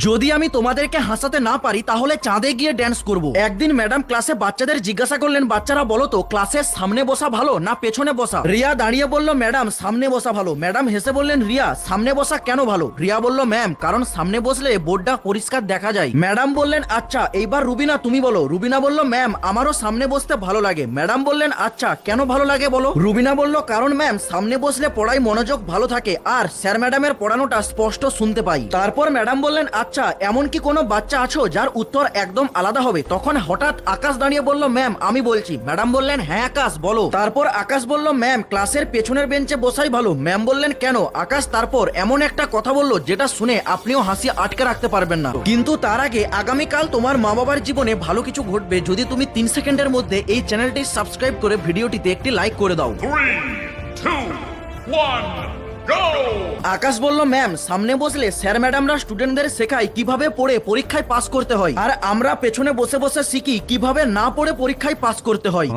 যদি আমি তোমাদেরকে হাসাতে না পারি তাহলে চাঁদে গিয়ে ড্যান্স করব। একদিন ম্যাডাম ক্লাসে বাচ্চাদের জিজ্ঞাসা করলেন, বাচ্চারা বলো তো ক্লাসের সামনে বসা ভালো না পেছনে বসা? রিয়া দাঁড়িয়ে বলল, ম্যাডাম সামনে বসা ভালো। ম্যাডাম হেসে বললেন, রিয়া সামনে বসা কেন ভালো? রিয়া বলল, ম্যাম কারণ সামনে বসলে বোর্ডটা পরিষ্কার দেখা যায়। ম্যাডাম বললেন, আচ্ছা এইবার রুবিনা তুমি বলো। রুবিনা বলল, ম্যাম আমারও সামনে বসতে ভালো লাগে। ম্যাডাম বললেন, আচ্ছা কেন ভালো লাগে বলো? রুবিনা বলল, কারণ ম্যাম সামনে বসলে পড়ায় মনোযোগ ভালো থাকে আর স্যার ম্যাডামের পড়ানোটা স্পষ্ট শুনতে পাই। তারপর ম্যাডাম বললেন, আচ্ছা এমন কি কোনো বাচ্চা আছো যার উত্তর একদম আলাদা হবে? তখন হঠাৎ আকাশ দাঁড়িয়ে বলল, ম্যাম আমি বলছি। ম্যাডাম বললেন, হ্যাঁ আকাশ বলো। তারপর আকাশ বলল, ম্যাম ক্লাসের পেছনের বেঞ্চে বসাই ভালো। ম্যাম বললেন, কেন? আকাশ তারপর এমন একটা কথা বলল যেটা শুনে আপনিও হাসি আটকে রাখতে পারবেন না। কিন্তু তার আগে আগামীকাল তোমার মা বাবার জীবনে ভালো কিছু ঘটবে যদি তুমি 3 সেকেন্ডের মধ্যে এই চ্যানেলটি সাবস্ক্রাইব করে ভিডিওটিতে একটি লাইক করে দাও। 3, 2, 1, go! আকাশ বলল, ম্যাম সামনে বসলে স্যার ম্যাডামরা স্টুডেন্টদের শেখায় কিভাবে পড়ে পরীক্ষায় পাস করতে হয়, আর আমরা পেছনে বসে বসে শিখি কিভাবে না পড়ে পরীক্ষায় পাস করতে হয়।